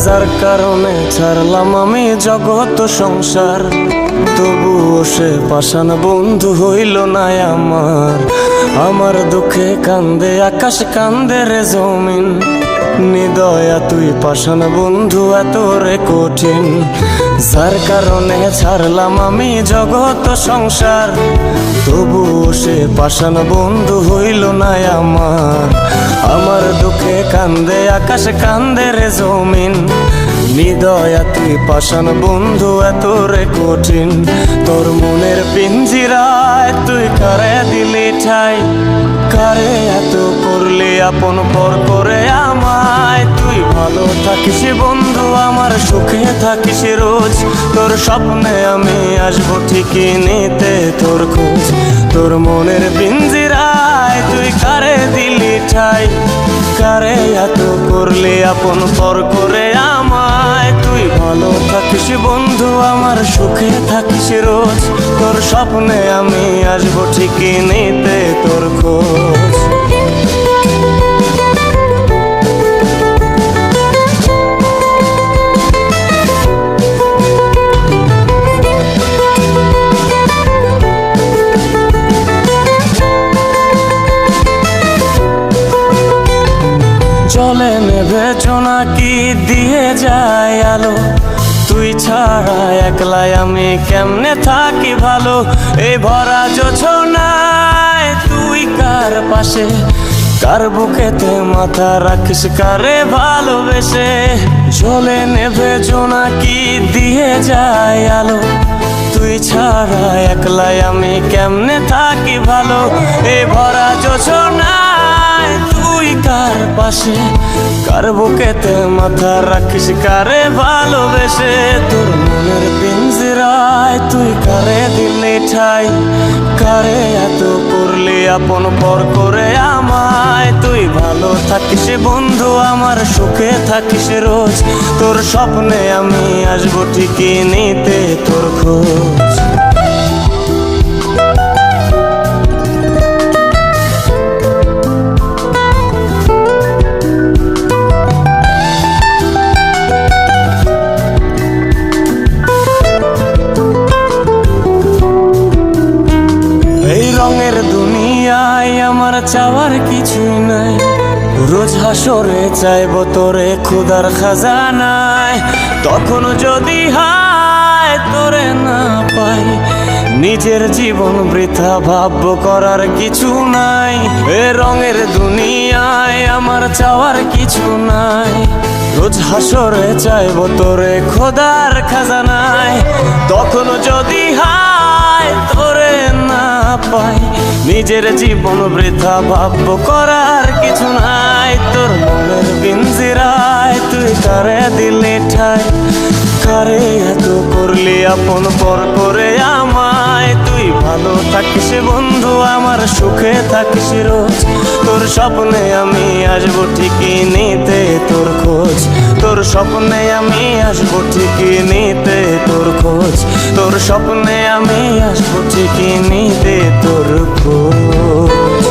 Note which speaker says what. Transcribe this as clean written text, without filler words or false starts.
Speaker 1: যার কারণে ছাড়লাম আমি জগৎ সংসার, তবুও সে পাষাণ বন্ধু হইল না আমার। আমার দুঃখে কান্দে আকাশ, কান্দে রে জমিন, নিদয়া তুই পাষাণ বন্ধু এত রে কঠিন। যার কারণে ছাড়লাম আমি জগৎ সংসার, তবুও সে পাষাণ বন্ধু হইল না আমার। আমার দুঃখে কান্দে আকাশ, কান্দে রে জমিন, নিদয়া তুই পাষাণ বন্ধু এত রে কঠিন। তোর মনের পিঞ্জিরায় তুই কারে দিলি ঠাই, কারে এত করলি আপন পর করে আমায়। তুই ভালো থাকিস বন্ধু আমার, সুখে থাকিস রোজ, তোর স্বপ্নে আমি আসবো ঠিকই নিতে তোর খোঁজ। তোর মনের পিঞ্জিরায় তুই কারে দিলি ঠাই, কারে এত করলি আপন পর করে আমায়। তুই ভালো থাকিস বন্ধু আমার, সুখে থাকিস রোজ, তোর স্বপ্নে আমি আসবো ঠিকই নিতে তোর খোঁজ। জলে নেভে জোনাকি দিয়ে যায় আলো, তুই ছাড়া একলাই আমি কেমনে থাকি ভালো। এই ভরা জোছনায় তুই কার পাশে, কার বুকেতে মাথা রাখিস কারে ভালোবেসে। জলে নেভে জোনাকি দিয়ে যায় আলো, তুই ছাড়া একলাই আমি কেমনে থাকি ভালো। এই ভরা জোছনায় তুই কার পাশে, কার বুকেতে মাথা রাখিস কারে ভালোবেসে। তোর মনের পিঞ্জিরায় তুই কারে দিলি ঠাই, কারে এত করলি আপন পর করে আমায়। তুই ভালো থাকিস বন্ধু আমার, সুখে থাকিস রোজ, তোর স্বপ্নে আমি আসবো ঠিকই নিতে তোর খোঁজ। রঙের দুনিয়ায় আমার চাওয়ার কিছুই নাই, রোজ হাসরে চাইব তোরে ক্ষুধার খাজানায়। তখন যদি হায় তোরে না পাই, নিজের জীবন বৃথা ভাব্য করার কিছু নাই। এ রঙের দুনিয়ায় আমার চাওয়ার কিছু নাই, রোজ হাসরে চাইব তোরে খোদার খাজানায়। তখন যদি হায় তোরে না পাই, নিজের জীবন বৃথা ভাব্য করার কিছু নাই। তোর মনের পিঞ্জিরায় তুই কারে দিলি ঠাই, কারে এত করলি আপন পর করে আমায়। তুই ভালো থাকিস বন্ধু আমার, সুখে থাকিস রোজ, তোর স্বপ্নে আমি আসবো ঠিকই নিতে তোর খোঁজ। তোর স্বপ্নে আমি আসবো ঠিকই নিতে তোর খোঁজ, তোর স্বপ্নে আমি আসবো ঠিকই নিতে তোর খোঁজ।